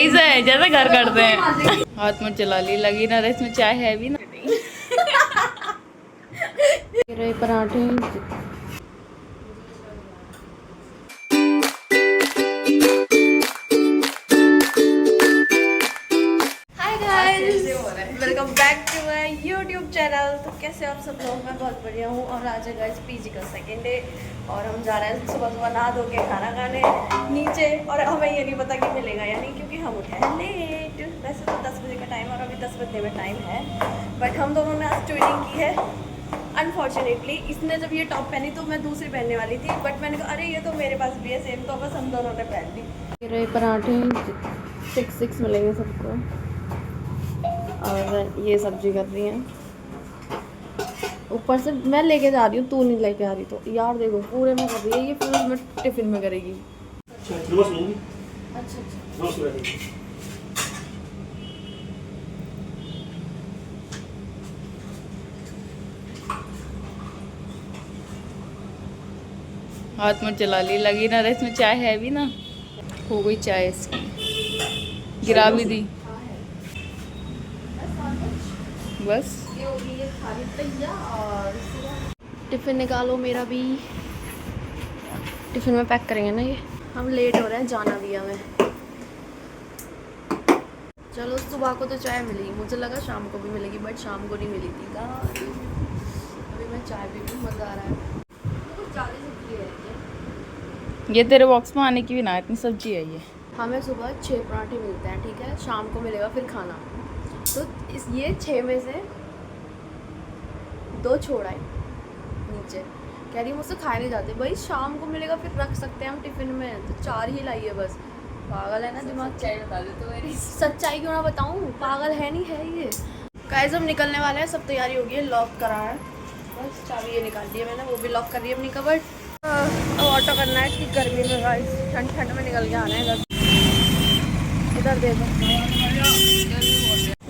ऐसा है जैसे घर करते हैं। हाथ में चला ली, लगी ना रहे इसमें चाय है भी ना। मेरे पराठे welcome back to my YouTube channel. तो कैसे आप सब लोग? मैं बहुत बढ़िया हूँ। और आज है गाइस पीजी का सेकेंड डे और हम जा रहे हैं सुबह सुबह नहा धो के खाना खाने नीचे। और हमें ये नहीं पता कि मिलेगा या नहीं, क्योंकि हम उठे हैं लेट। वैसे तो 10 बजे का टाइम और अभी 10 बजने में टाइम है, बट हम दोनों ने आज ट्विनिंग की है। अनफॉर्चुनेटली इसने जब ये टॉप पहनी तो मैं दूसरी पहनने वाली थी, बट मैंने कहा अरे ये तो मेरे पास भी है सेम, तो बस हम दोनों ने पहन ली। मेरे पराठे 6 मिलेंगे सबको। और ये सब्जी कर रही हैं, ऊपर से मैं लेके जा रही हूँ, तू नहीं लेके आ रही। तो यार देखो पूरे में कर रही है ये, फिर मैं टिफिन में करेगी। अच्छा हाथ में चला ली, लगी ना रहे इसमें चाय है भी ना। हो गई चाय इसकी, गिरा भी दी बस। ये होगी ये खाली तैयार। टिफिन निकालो मेरा भी, टिफिन में पैक करेंगे ना ये। हम लेट हो रहे हैं, जाना भी हमें। चलो सुबह को तो चाय मिली, मुझे लगा शाम को भी मिलेगी, बट शाम को नहीं मिली थी। अभी मैं चाय भी पी, मज़ा आ रहा है। ये तेरे बॉक्स में आने की भी ना इतनी सब्जी है ये। हमें सुबह 6 पराठे मिलते हैं, ठीक है। शाम को मिलेगा फिर खाना। तो ये 6 में से 2 छोड़ा है नीचे। कह रही मुझसे खाए नहीं जाते। भाई शाम को मिलेगा फिर रख सकते हैं हम टिफिन में, तो 4 ही लाइए बस। पागल है ना दिमाग। सच्चाई बता दे तो मेरी। सच्चाई क्यों ना बताऊँ, पागल है नहीं है ये। गाइस हम निकलने वाले हैं, सब तैयारी होगी है, लॉक करा है बस। चाबी ये निकाल दी है मैंने, वो भी लॉक कर रही है अपनी कबर्ड। अब ऑटो करना है कि गर्मी में गाइस ठंड ठंड में निकल के आना है। इधर देखो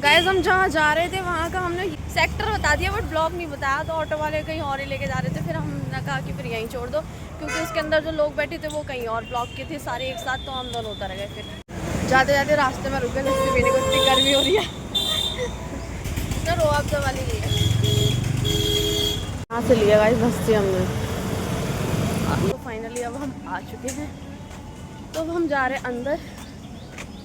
गाइस, हम जहाँ जा रहे थे वहाँ का हमने सेक्टर बता दिया, बट ब्लॉक नहीं बताया। तो ऑटो वाले कहीं और ही लेके जा रहे थे, फिर हमने कहा कि फिर यहीं छोड़ दो, क्योंकि उसके अंदर जो लोग बैठे थे वो कहीं और ब्लॉक के थे सारे एक साथ। तो हम दोनों उतर गए। फिर जाते जाते रास्ते में रुके, लस्सी पीने को, इतनी गर्मी हो रही है। तो रुआफ़ज़ा वाली ली है, यहाँ से लिया गाइस लस्सी हमने। तो फाइनली अब हम आ चुके हैं, तो अब हम जा रहे हैं अंदर।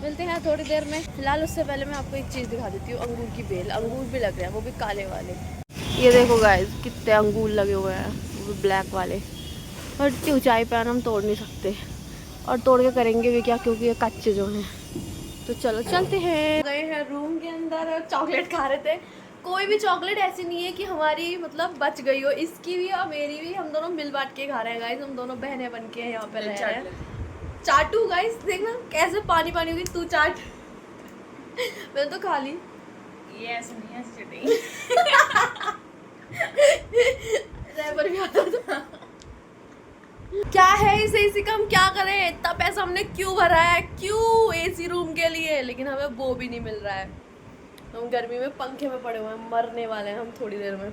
मिलते हैं थोड़ी देर में। फिलहाल उससे पहले मैं आपको एक चीज़ दिखा देती हूँ, अंगूर की बेल। अंगूर भी लग रहे हैं, वो भी काले वाले। ये देखो गाइस कितने अंगूर लगे हुए हैं, वो भी ब्लैक वाले। और इतनी ऊंचाई पर हम तोड़ नहीं सकते, और तोड़ के करेंगे भी क्या, क्योंकि ये कच्चे जो हैं। तो चलो चलते हैं। गए हैं रूम के अंदर और चॉकलेट खा रहे थे। कोई भी चॉकलेट ऐसी नहीं है कि हमारी मतलब बच गई हो, इसकी भी और मेरी भी। हम दोनों मिल बांट के खा रहे हैं गाइस, हम दोनों बहनें बन के यहाँ पे रह रहे हैं। चाटू गाइस, देखना कैसे पानी पानी होगी। तू चाट, मैंने तो खा ली। ये ऐसे नहीं है, ऐसे चटेगी। रैपर भी आता था। क्या है इसे, इसी का हम क्या करें? इतना पैसा हमने क्यों भरा है, क्यों एसी रूम के लिए, लेकिन हमें वो भी नहीं मिल रहा है। हम गर्मी में पंखे में पड़े हुए हैं, मरने वाले हैं हम थोड़ी देर में।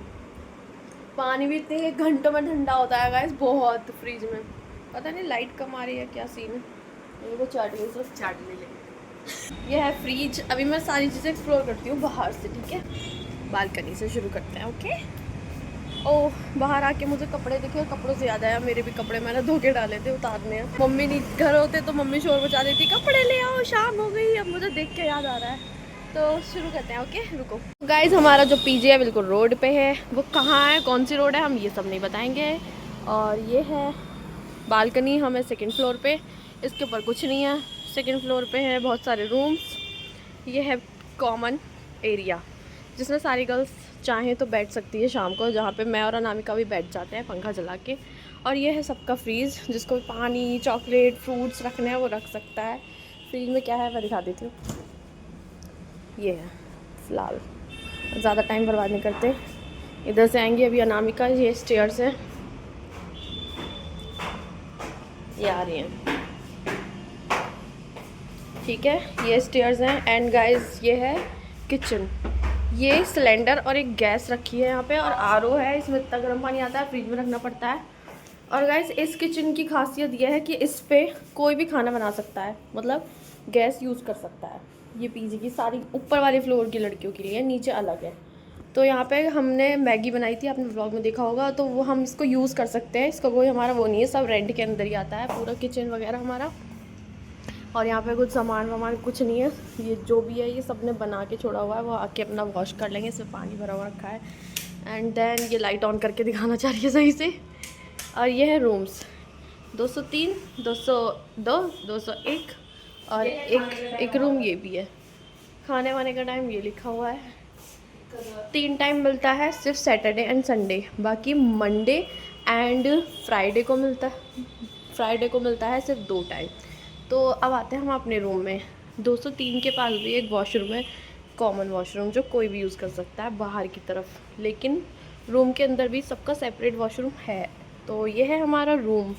पानी भी इतने घंटों में ठंडा होता है गाइस, बहुत। फ्रिज में पता नहीं लाइट कम आ रही है, क्या सीन है। ये को चाट ली, सिर्फ चाट ले लेंगे। ये है फ्रिज। अभी मैं सारी चीज़ें एक्सप्लोर करती हूँ बाहर से, ठीक है। बालकनी से शुरू करते हैं, ओके। ओह, बाहर आके मुझे कपड़े दिखे, कपड़ों से याद आया मेरे भी कपड़े मैंने धो के डाले थे, उतारने हैं। मम्मी नहीं घर होते तो मम्मी शोर मचा देती, कपड़े ले आओ, शाम हो गई। अब मुझे देख के याद आ रहा है, तो शुरू करते हैं, ओके। रुको गाइज, हमारा जो पीजी है बिल्कुल रोड पे है। वो कहाँ है, कौन सी रोड है, हम ये सब नहीं बताएंगे। और ये है बालकनी, हमें सेकंड फ्लोर पे। इसके ऊपर कुछ नहीं है। सेकंड फ्लोर पे है बहुत सारे रूम्स। ये है कॉमन एरिया, जिसमें सारी गर्ल्स चाहें तो बैठ सकती है शाम को, जहाँ पे मैं और अनामिका भी बैठ जाते हैं पंखा जला के। और ये है सबका फ्रीज़, जिसको पानी, चॉकलेट, फ्रूट्स रखने हैं वो रख सकता है। फ्रीज में क्या है मैं दिखा देती हूँ। ये है फिलहाल, ज़्यादा टाइम बर्बाद नहीं करते। इधर से आएंगे अभी अनामिका, ये स्टेयर्स हैं, ये आ रही हैं, ठीक है। ये स्टेयर्स हैं। एंड गाइस ये है किचन। ये सिलेंडर और एक गैस रखी है यहाँ पे, और आरओ है, इसमें इतना गर्म पानी आता है, फ्रिज में रखना पड़ता है। और गाइस इस किचन की खासियत यह है कि इस पे कोई भी खाना बना सकता है, मतलब गैस यूज़ कर सकता है। ये पीजी की सारी ऊपर वाले फ्लोर की लड़कियों के लिए, नीचे अलग है। तो यहाँ पे हमने मैगी बनाई थी, आपने व्लॉग में देखा होगा, तो वो हम इसको यूज़ कर सकते हैं। इसका कोई हमारा वो नहीं है, सब रेंट के अंदर ही आता है पूरा किचन वगैरह हमारा। और यहाँ पे कुछ सामान वामान कुछ नहीं है, ये जो भी है ये सब ने बना के छोड़ा हुआ है, वो आके अपना वॉश कर लेंगे। इसमें पानी भरा हुआ रखा है। एंड देन ये लाइट ऑन करके दिखाना चाह रही है सही से। और ये है रूम्स 203, 202, 201 और एक रूम ये भी है। खाने वाने का टाइम ये लिखा हुआ है, 3 टाइम मिलता है, सिर्फ सैटरडे एंड संडे। बाकी मंडे एंड फ्राइडे को मिलता है सिर्फ 2 टाइम। तो अब आते हैं हम अपने रूम में। 203 के पास भी एक वॉशरूम है, कॉमन वॉशरूम, जो कोई भी यूज़ कर सकता है बाहर की तरफ, लेकिन रूम के अंदर भी सबका सेपरेट वॉशरूम है। तो ये है हमारा रूम।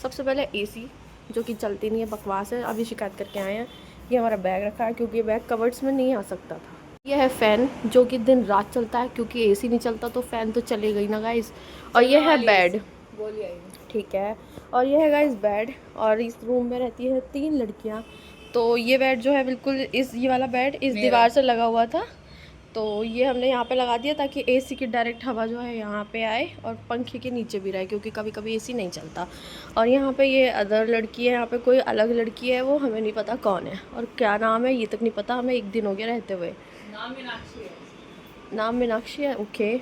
सबसे पहले एसी, जो कि चलती नहीं है, बकवास है, अभी शिकायत करके आए हैं। ये हमारा बैग रखा है क्योंकि बैग कवर्ड्स में नहीं आ सकता था। यह है फ़ैन, जो कि दिन रात चलता है, क्योंकि एसी नहीं चलता तो फ़ैन तो चलेगा ही ना गाइस। और ये है बेड, ठीक है। और ये है गाइस बेड। और इस रूम में रहती है 3 लड़कियां। तो ये बेड जो है बिल्कुल ये वाला बेड इस दीवार से लगा हुआ था, तो ये हमने यहाँ पे लगा दिया ताकि एसी की डायरेक्ट हवा जो है यहाँ पे आए और पंखे के नीचे भी रहे, क्योंकि कभी कभी एसी नहीं चलता। और यहाँ पे ये अदर लड़की है, यहाँ पे कोई अलग लड़की है, वो हमें नहीं पता कौन है और क्या नाम है ये तक नहीं पता हमें, 1 दिन हो गया रहते हुए। नाम मीनाक्षी है, ओके।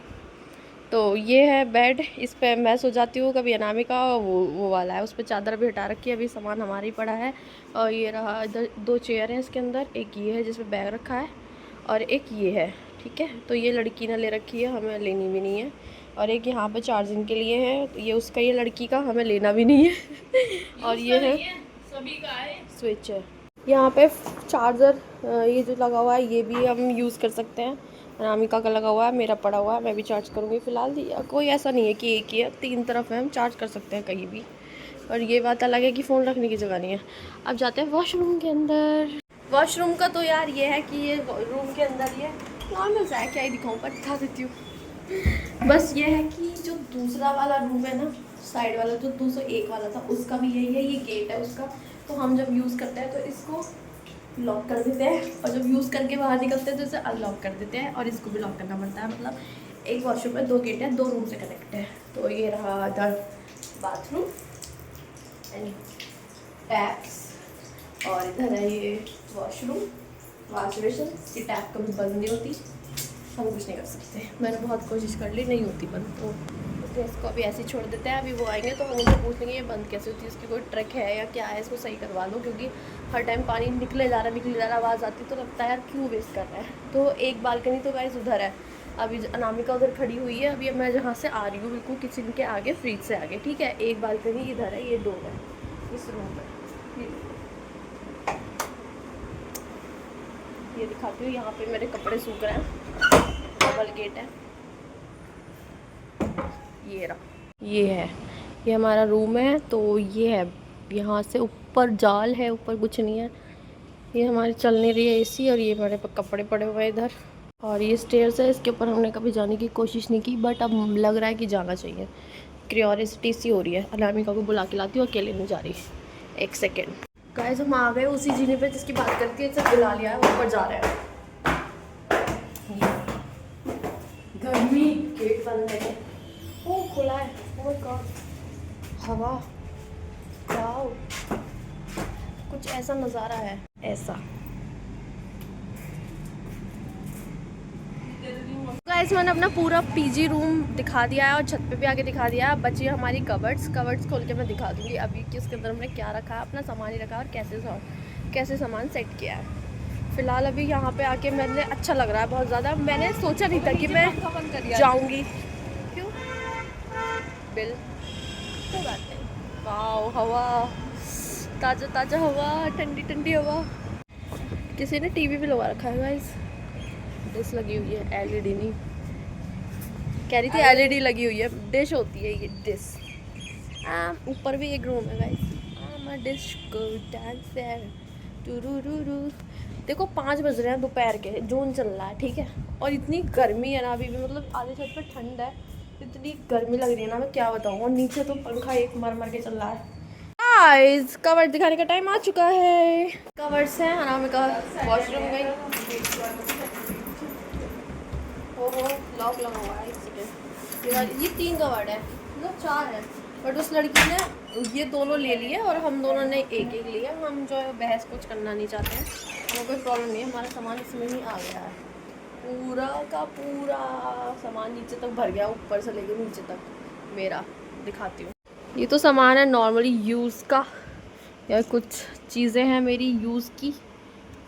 तो ये है बेड, इस पे मैं सो जाती हूँ कभी। अनामिका वो वाला है, उस पर चादर भी हटा रखी है, अभी सामान हमारा ही पड़ा है। और ये रहा, इधर 2 चेयर हैं इसके अंदर, एक ये है जिसमें बैग रखा है और एक ये है, ठीक है। तो ये लड़की ने ले रखी है, हमें लेनी भी नहीं है। और एक यहाँ पे चार्जिंग के लिए है, तो ये उसका, ये लड़की का, हमें लेना भी नहीं है। और ये है सभी का है, स्विच है यहाँ पे। चार्जर ये जो लगा हुआ है ये भी हम यूज़ कर सकते हैं। अनामिका का लगा हुआ है, मेरा पड़ा हुआ है, मैं भी चार्ज करूँगी फ़िलहाल। कोई ऐसा नहीं है कि एक ही है, 3 तरफ है, हम चार्ज कर सकते हैं कहीं भी। और ये बात अलग है कि फ़ोन रखने की जगह नहीं है। अब जाते हैं वॉशरूम के अंदर। वॉशरूम का तो यार ये है कि ये रूम के अंदर ये नॉर्मल सा है, क्या ही दिखाऊँ, पर दिखा देती हूँ। बस ये है कि जो दूसरा वाला रूम है ना, साइड वाला जो 201 वाला था, उसका भी यही है, ये गेट है उसका। तो हम जब यूज़ करते हैं तो इसको लॉक कर देते हैं, और जब यूज़ करके बाहर निकलते हैं तो इसे अनलॉक कर देते हैं, और इसको भी लॉक करना पड़ता है। मतलब एक वॉशरूम में 2 गेट है, 2 रूम से कनेक्ट है। तो ये रहा इधर बाथरूम एंड टैप्स, और इधर है ये वॉशरूम, वॉश बेसिन। इसकी टैप कभी बंद नहीं होती, हम कुछ नहीं कर सकते। मैंने बहुत कोशिश कर ली, नहीं होती बंद, तो इसलिए इसको अभी ऐसे ही छोड़ देते हैं। अभी वो आएंगे तो हम उनसे पूछ लेंगे ये बंद कैसे होती है, इसकी कोई ट्रिक है या क्या है, इसको सही करवा लो, क्योंकि हर टाइम पानी निकले जा रहा आवाज़ आती तो लगता है यार क्यों वेस्ट कर रहा है। तो एक बालकनी तो गाइस उधर है, अभी अनामिका उधर खड़ी हुई है, अभी मैं जहाँ से आ रही हूँ बिल्कुल किचन के आगे, फ्रिज से आगे, ठीक है। एक बालकनी इधर है, ये 2 है इस रूम में। ये दिखाती हूँ, यहाँ पे मेरे कपड़े सूख रहे हैं, डबल गेट है। ये रहा, ये है, ये हमारा रूम है। तो ये है, यहाँ से ऊपर जाल है, ऊपर कुछ नहीं है। ये हमारे चल नहीं रही है एसी, और ये हमारे कपड़े पड़े हुए हैं इधर। और ये स्टेयर्स है, इसके ऊपर हमने कभी जाने की कोशिश नहीं की, बट अब लग रहा है कि जाना चाहिए। क्यूरियोसिटी सी हो रही है। अनामिका को बुला के लाती हूँ, अकेले नहीं जा रही। 1 सेकेंड गाइस, हम आ गए उसी जीने पे जिसकी बात करती है, इसे बुला लिया है, ऊपर जा रहे हैं। गर्मी, गेट बंद है, ओ खुला है, ओ माय गॉड, हवा, वाओ, कुछ ऐसा नज़ारा है, ऐसा। गाइस मैंने अपना पूरा पीजी रूम दिखा दिया है और छत पे भी आके दिखा दिया है। बची हमारी कवर्ड्स खोल के मैं दिखा दूंगी अभी कि उसके अंदर हमने क्या रखा है, अपना सामान ही रखा है और कैसे सामान सेट किया है। फ़िलहाल अभी यहाँ पे आके मैंने अच्छा लग रहा है बहुत ज़्यादा। मैंने सोचा नहीं था कि मैं जाऊँगी, क्यों बिल, कोई बात नहीं। वाओ, हवा, ताज़ा ताज़ा हवा, ठंडी ठंडी हवा। किसी ने टीवी भी लगा रखा है गाइस, डिश लगी हुई है, एलईडी नहीं, कह रही थी एलईडी लगी हुई है, डिश होती है ये डिश। ऊपर भी एक रूम है गाइस, डिश को डांसर टुरुरुरु। देखो 5 बज रहे हैं दोपहर के, जून चल रहा है, ठीक है। और इतनी गर्मी है ना अभी भी, मतलब आधे छत पे ठंड है, इतनी गर्मी लग रही है ना, मैं क्या बताऊँ। और नीचे तो पंखा एक मर के चल रहा है। गाइस कवर दिखाने का टाइम आ चुका है। कवर्स हैं, अनामिका वॉशरूम गई। ओहो लॉक लगा हुआ है ये 3 कवर्ड है, मतलब 4 है, बट उस लड़की ने ये दोनों ले लिए और हम दोनों ने एक एक लिया। हम जो है बहस कुछ करना नहीं चाहते हैं, हमें कोई प्रॉब्लम नहीं है, हमारा सामान इसमें ही आ गया है। पूरा का पूरा सामान नीचे तक भर गया, ऊपर से लेके नीचे तक। मेरा दिखाती हूँ, ये तो सामान है नॉर्मली यूज़ का, या कुछ चीज़ें हैं मेरी यूज़ की,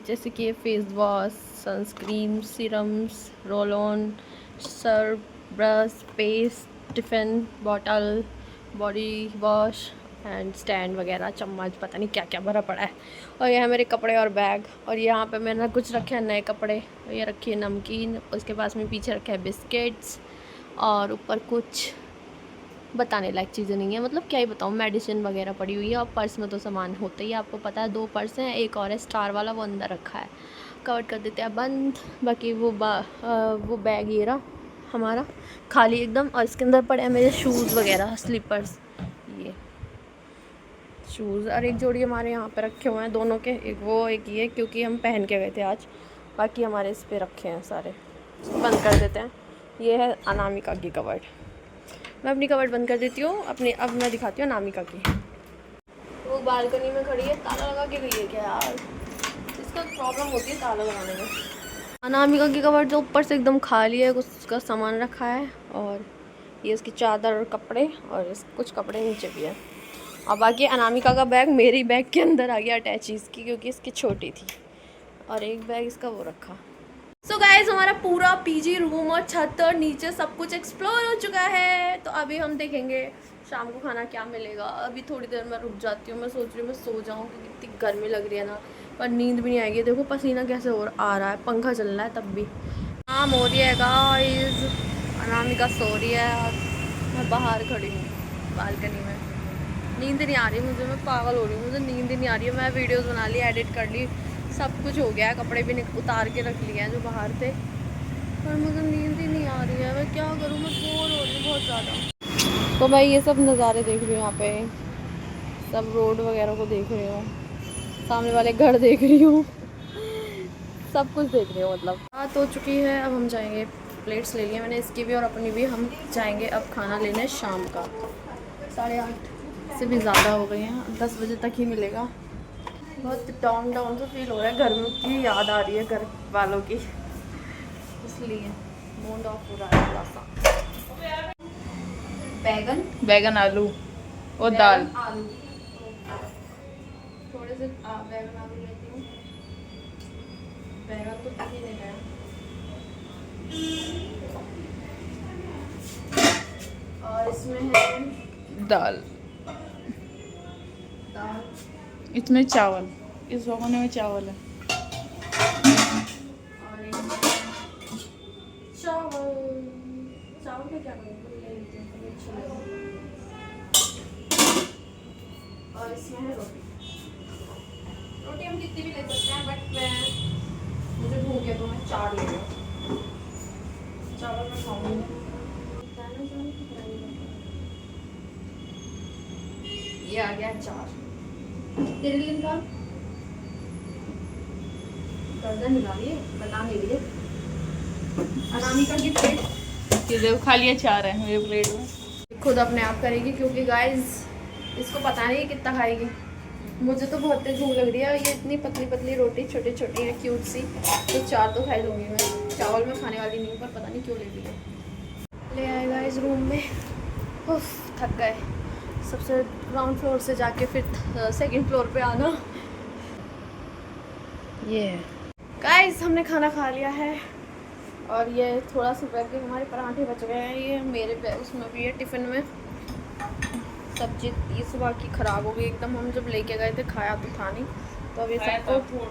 जैसे कि face wash, sunscreen, serums, roll on, Surf, brush, paste, tiffin bottle, body wash and stand वगैरह, चम्मच, पता नहीं क्या क्या भरा पड़ा है। और ये है मेरे कपड़े और बैग, और यहाँ पे मैंने कुछ रखे हैं नए कपड़े, ये रखी है नमकीन, उसके पास में पीछे रखे हैं बिस्किट्स, और ऊपर कुछ बताने लायक चीज़ें नहीं है, मतलब क्या ही बताऊँ, मेडिसिन वगैरह पड़ी हुई है। और पर्स में तो सामान होता ही है, आपको पता है 2 पर्स हैं, एक और है स्टार वाला, वो अंदर रखा है, कवर कर देते हैं बंद। बाकी वो बैग ये रहा हमारा खाली एकदम, और इसके अंदर पड़े हैं मेरे शूज़ वगैरह, स्लीपर्स, ये शूज़, और एक जोड़ी हमारे यहाँ पे रखे हुए हैं दोनों के, एक वो एक ये, क्योंकि हम पहन के गए थे आज, बाकी हमारे इस पे रखे हैं सारे। इसको बंद कर देते हैं। ये है अनामिका की कवर्ड, मैं अपनी कवर्ड बंद कर देती हूँ अपनी। अब मैं दिखाती हूँ अनामिका की। वो बालकनी में खड़ी है, ताला लगा के गई है क्या यार, इसका प्रॉब्लम होती है ताला लगाने में। अनामिका की कवर्ड जो ऊपर से एकदम खाली है, उसका सामान रखा है, और ये उसकी चादर और कपड़े, और कुछ कपड़े नीचे भी है। और बाकी अनामिका का बैग मेरी बैग के अंदर आ गया अटैच इसकी, क्योंकि इसकी छोटी थी, और एक बैग इसका वो रखा। सो गाइज हमारा पूरा पीजी रूम और छत और नीचे सब कुछ एक्सप्लोर हो चुका है। तो अभी हम देखेंगे शाम को खाना क्या मिलेगा। अभी थोड़ी देर में रुक जाती हूँ, मैं सोच रही हूँ मैं सो जाऊँ, क्योंकि इतनी गर्मी लग रही है ना, पर नींद भी नहीं आएगी। देखो पसीना कैसे आ रहा है, पंखा चल रहा है तब भी। शाम हो रही है गाइज, अनामिका सो रही है और मैं बाहर खड़ी हूँ बालकनी में। नींद नहीं आ रही मुझे, मैं पागल हो रही हूँ, मुझे नींद ही नहीं आ रही है। मैं वीडियोज़ बना ली, एडिट कर ली, सब कुछ हो गया है, कपड़े भी उतार के रख लिए हैं जो बाहर थे, पर मुझे नींद ही नहीं आ रही है। मैं क्या करूँ, मैं बोर हो रही हूँ बहुत ज़्यादा। तो मैं ये सब नज़ारे देख रही हूँ, यहाँ पे सब रोड वगैरह को देख रही हूँ, सामने वाले घर देख रही हूँ, सब कुछ देख रही हूँ। मतलब रात हो चुकी है, अब हम जाएंगे, प्लेट्स ले लिए मैंने इसकी भी और अपनी भी, हम जाएंगे अब खाना लेने शाम का। 8:30 से भी ज़्यादा हो गई हैं, 10 बजे तक ही मिलेगा। बहुत डाउन डाउन सा फील हो रहा है, घर में की याद आ रही है घर वालों की, इसलिए मूड ऑफ हो रहा है थोड़ा सा। बैगन आलू और दाल। आलू थोड़े से बैगन आलू लेती हूँ, बैगन तो किसी ने गया। और इसमें है दाल, इसमें चावल, इस भगोने में चावल है। और एक चावल, चावल का क्या करूँ, ले लेती हूँ, तो अच्छा लगेगा। और इसमें है रोटी, रोटी हम कितनी भी ले सकते हैं, बट मुझे भूख है तो मैं 4 ले रही हूँ। चावल मैं खाऊंगी। ये आ गया 4, तेरे लिए निकाल, गर्दन हिला रही है, बता नहीं रही है। अनामिका की प्लेट ये देखो खा लिया, 4 है मेरे प्लेट में। खुद अपने आप करेगी, क्योंकि गाइस इसको पता नहीं कितना खाएगी। मुझे तो बहुत तेज भूख लग रही है, ये इतनी पतली पतली रोटी छोटी छोटी है क्यूट सी, तो 4 तो खा लूँगी मैं। चावल में खाने वाली नहीं हूँ, पर पता नहीं क्यों ले ली है। ले आएगा इस रूम में, उफ थक गए। सबसे ग्राउंड फ्लोर से जाके फिर 2nd फ्लोर पे आना। ये है गाइस, हमने खाना खा लिया है, और ये थोड़ा सा बैग के हमारे पराठे बच गए हैं, ये मेरे बैग उसमें भी है टिफ़िन में। सब्जी ये सुबह की ख़राब हो गई एकदम, हम जब लेके गए थे खाया तो था नहीं, तो अब ये सबको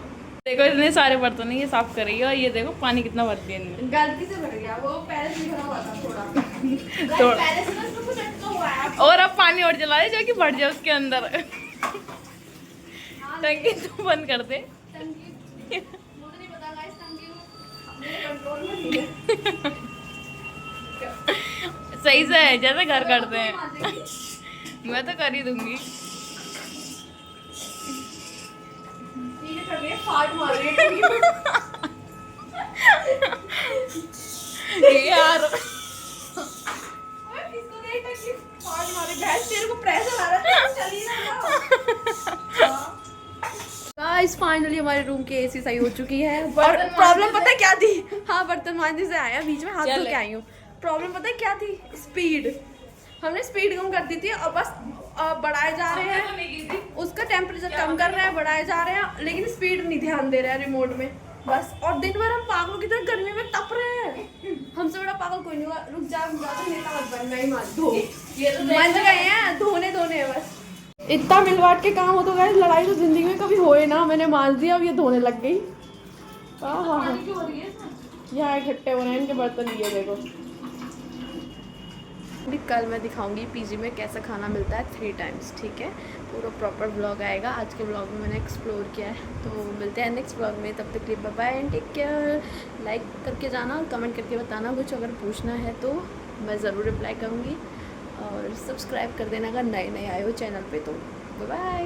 देखो इतने सारे बर्तन है, ये साफ कर रही है, और ये देखो पानी कितना भर दिया इन्होंने। गलती से भर गया, वो पहले से भरा हुआ था थोड़ा थोड़ा। पहले से ना उसमें कुछ अटका हुआ है। और अब पानी और जला दे, जो कि भर जाए उसके अंदर। टंकी तो बंद कर दे। मुझे नहीं पता गाइस, टंकी मेरे कंट्रोल में नहीं है। सही से है, जैसे घर करते हैं। मैं तो कर ही दूंगी। फाट मार रही है यार किसको देख टंकी फाट मारे भैंस तेरे को प्रेशर आ रहा है चली ना गाइस फाइनली हमारे रूम की एसी सही हो चुकी है। और प्रॉब्लम पता है क्या थी? हाँ बर्तन मांजने से आया बीच में हाथ धो चल। के आई हूँ। प्रॉब्लम पता है क्या थी? स्पीड। हमने स्पीड कम कर दी थी और बस बढ़ाए जा रहे हैं, उसका टेम्परेचर कम कर रहे हैं, बढ़ाए जा रहे हैं, लेकिन स्पीड नहीं ध्यान दे रहा है रिमोट में बस। और दिन भर हम पागलों की तरह गर्मी में तप रहे हैं। हमसे बड़ा पागल कोई नहीं हुआ। रुक जा नेता मत बन, मैं ही मान धो मंज गए हैं, धोने हैं बस। इतना मिल बांट के काम हो तो गए, लड़ाई तो जिंदगी में कभी होए ना। मैंने मान दिया, अब ये धोने लग गई। हाँ यहाँ इकट्ठे हो रहे हैं इनके बर्तन, ये देखो। कल मैं दिखाऊंगी पीजी में कैसा खाना मिलता है 3 टाइम्स, ठीक है। पूरा प्रॉपर व्लॉग आएगा। आज के व्लॉग में मैंने एक्सप्लोर किया है, तो मिलते हैं नेक्स्ट व्लॉग में। तब तक के लिए bye bye and take care. Like करके जाना, कमेंट करके बताना कुछ अगर पूछना है तो मैं ज़रूर रिप्लाई करूँगी। और सब्सक्राइब कर देना अगर नए आए हो चैनल पे तो। Bye bye.